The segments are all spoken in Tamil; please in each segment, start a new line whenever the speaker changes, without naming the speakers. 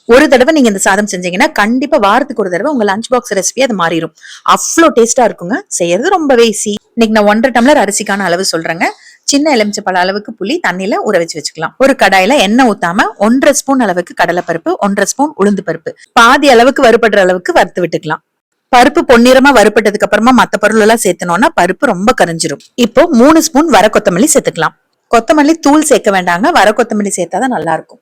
ஒரு தடவை நீங்க இந்த சாதம் செஞ்சீங்கன்னா கண்டிப்பா வாரத்துக்கு ஒரு தடவை உங்க லஞ்ச் பாக்ஸ் ரெசிபி அது மாறிடும். அவ்வளோ டேஸ்டா இருக்குங்க. செய்யறது ரொம்பவே ஈஸி. இன்னைக்கு நான் 1.5 டம்ளர் அரிசிக்கான அளவு சொல்றேங்க. சின்ன எலுமிச்சப்பழ அளவுக்கு புளி தண்ணியில ஊற வச்சு வச்சுக்கலாம். ஒரு கடாயில எண்ணெய் ஊத்தாம 1.5 ஸ்பூன் அளவுக்கு கடலைப்பருப்பு, 1.5 ஸ்பூன் உளுந்து பருப்பு, பாதி அளவுக்கு வறுபடுற அளவுக்கு வறுத்து விட்டுக்கலாம். பருப்பு பொன்னிறமா வறுப்பட்டதுக்கு அப்புறமா மத்த பொருள் எல்லாம் சேர்த்தனோம்னா பருப்பு ரொம்ப கரிஞ்சிரும். இப்போ 3 ஸ்பூன் வர கொத்தமல்லி சேர்த்துக்கலாம். கொத்தமல்லி தூள் சேர்க்க வேண்டாங்க, வர கொத்தமல்லி சேர்த்தாதான் நல்லா இருக்கும்.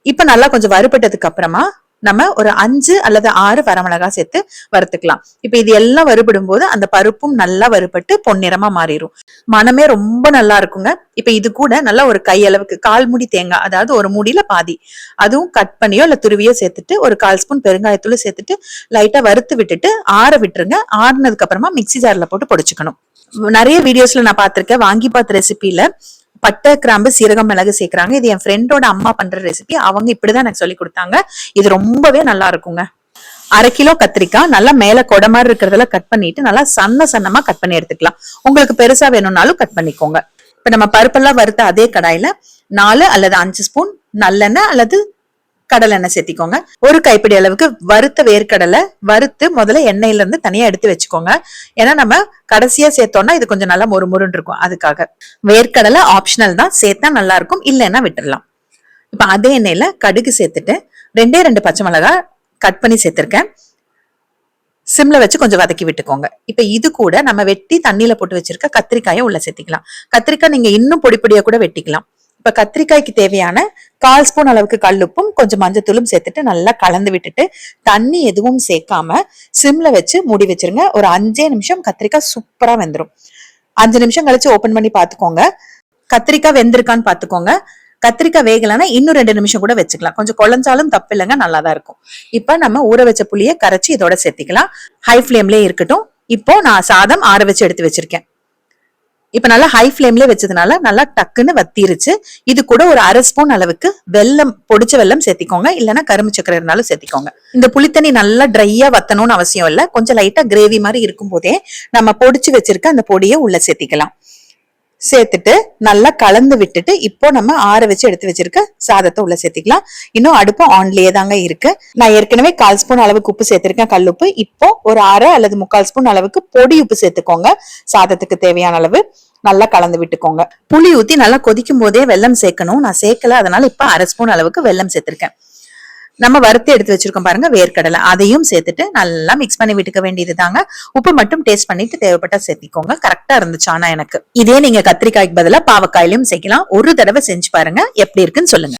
இப்ப நல்லா கொஞ்சம் வறுபட்டதுக்கு அப்புறமா நம்ம ஒரு 5 அல்லது 6 வரமிளகாய் சேர்த்து வறுத்துக்கலாம். இப்ப இது எல்லாம் வறுபடும் போது அந்த பருப்பும் நல்லா வறுபட்டு பொன்னிறமா மாறிடும். மனமே ரொம்ப நல்லா இருக்குங்க. இப்ப இது கூட நல்லா ஒரு கையளவுக்கு 1/4 மூடி தேங்காய், அதாவது ஒரு மூடியில பாதி, அதுவும் கட் பண்ணியோ இல்ல துருவியோ சேர்த்துட்டு ஒரு 1/4 ஸ்பூன் பெருங்காயத்தூள் சேர்த்துட்டு லைட்டா வறுத்து விட்டுட்டு ஆற விட்டுருங்க. ஆறுனதுக்கு அப்புறமா மிக்சி ஜார்ல போட்டு பொடிச்சுக்கணும். நிறைய வீடியோஸ்ல நான் பார்த்திருக்கேன். வாங்கி பார்த்த ரெசிபில பட்டை, கிராம்பு, சீரகம், மிளகு சேர்க்கிறாங்க. இது என் ஃப்ரெண்டோட அம்மா பண்ற ரெசிபி. அவங்க இப்படிதான் எனக்கு சொல்லி கொடுத்தாங்க. இது ரொம்பவே நல்லா இருக்குங்க. 1/2 கிலோ கத்திரிக்காய் நல்லா மேல கொடை மாதிரி இருக்கிறதுல கட் பண்ணிட்டு நல்லா சன்னமா கட் பண்ணி எடுத்துக்கலாம். உங்களுக்கு பெருசா வேணும்னாலும் கட் பண்ணிக்கோங்க. இப்ப நம்ம பருப்பெல்லாம் வறுத்த அதே கடாயில 4 அல்லது 5 ஸ்பூன் நல்லெண்ணெய் அல்லது கடலை எண்ணெய் சேர்த்திக்கோங்க. ஒரு கைப்பிடி அளவுக்கு வறுத்த வேர்க்கடலை வறுத்து முதல்ல எண்ணெயில இருந்து தனியா எடுத்து வச்சுக்கோங்க. ஏன்னா நம்ம கடைசியா சேர்த்தோம்னா இது கொஞ்சம் நல்லா மொறுமொறுன்னு இருக்கும். அதுக்காக வேர்க்கடலை ஆப்ஷனல் தான், சேர்த்தா நல்லா இருக்கும், இல்லைன்னா விட்டுடலாம். இப்ப அதே எண்ணெயில கடுகு சேர்த்துட்டு 2 பச்சை மிளகாய் கட் பண்ணி சேர்த்திருக்கேன். சிம்ல வச்சு கொஞ்சம் வதக்கி விட்டுக்கோங்க. இப்ப இது கூட நம்ம வெட்டி தண்ணியில போட்டு வச்சிருக்க கத்திரிக்காயை உள்ள சேர்த்திக்கலாம். கத்திரிக்காய் நீங்க இன்னும் பொடி பொடியா கூட வெட்டிக்கலாம். இப்ப கத்திரிக்காய்க்கு தேவையான 1/4 ஸ்பூன் அளவுக்கு கல்லுப்பும் கொஞ்சம் மஞ்சத்தூளும் சேர்த்துட்டு நல்லா கலந்து விட்டுட்டு தண்ணி எதுவும் சேர்க்காம சிம்ல வச்சு மூடி வச்சிருங்க. ஒரு 5 நிமிஷம் கத்திரிக்காய் சூப்பரா வெந்துடும். 5 நிமிஷம் கழிச்சு ஓபன் பண்ணி பாத்துக்கோங்க. கத்திரிக்காய் வெந்திருக்கான்னு பாத்துக்கோங்க. கத்திரிக்காய் வேகலைன்னா இன்னும் 2 நிமிஷம் கூட வச்சுக்கலாம். கொஞ்சம் குழஞ்சாலும் தப்பு இல்லைங்க, நல்லாதான் இருக்கும். இப்ப நம்ம ஊற வச்ச புளியை கரைச்சி இதோட சேர்த்திக்கலாம். ஹை ஃபிளேம்லயே இருக்கட்டும். இப்போ நான் சாதம் ஆற வச்சு எடுத்து வச்சிருக்கேன். இப்ப நல்லா ஹை ஃபிளேம்ல வச்சதுனால நல்லா டக்குன்னு வத்திருச்சு. இது கூட ஒரு 1/2 ஸ்பூன் அளவுக்கு வெல்லம், பொடிச்ச வெல்லம் சேர்த்திக்கோங்க. இல்லைன்னா கரும்பு சக்கரை இருந்தாலும் சேர்த்திக்கோங்க. இந்த புளித்தண்ணி நல்லா ட்ரையா வத்தணும்னு அவசியம் இல்லை. கொஞ்சம் லைட்டா கிரேவி மாதிரி இருக்கும் போதே நம்ம பொடிச்சு வச்சிருக்க அந்த பொடியை உள்ள சேர்த்திக்கலாம். சேர்த்துட்டு நல்லா கலந்து விட்டுட்டு இப்போ நம்ம ஆற வச்சு எடுத்து வச்சிருக்க சாதத்தை உள்ள சேர்த்திக்கலாம். இன்னும் அடுப்பு ஆன்லயே தாங்க இருக்கு. நான் ஏற்கனவே 1/4 ஸ்பூன் அளவுக்கு உப்பு சேர்த்திருக்கேன், கல்லுப்பு. இப்போ ஒரு 1/2 அல்லது 3/4 ஸ்பூன் அளவுக்கு பொடி உப்பு சேர்த்துக்கோங்க. சாதத்துக்கு தேவையான அளவு நல்லா கலந்து விட்டுக்கோங்க. புளி ஊத்தி நல்லா கொதிக்கும் போதே வெல்லம் சேர்க்கணும். நான் சேர்க்கல, அதனால இப்ப 1/2 ஸ்பூன் அளவுக்கு வெல்லம் சேர்த்திருக்கேன். நம்ம வறுத்து எடுத்து வச்சிருக்கோம் பாருங்க வேர்க்கடலை, அதையும் சேர்த்துட்டு நல்லா மிக்ஸ் பண்ணி விட்டுக்க வேண்டியது தாங்க. உப்பு மட்டும் டேஸ்ட் பண்ணிட்டு தேவைப்பட்டா சேர்த்திக்கோங்க. கரெக்டா இருந்துச்சு. ஆனா எனக்கு இதே நீங்க கத்திரிக்காய்க்கு பதிலா பாவக்காயிலையும் சேர்க்கலாம். ஒரு தடவை செஞ்சு பாருங்க, எப்படி இருக்குன்னு சொல்லுங்க.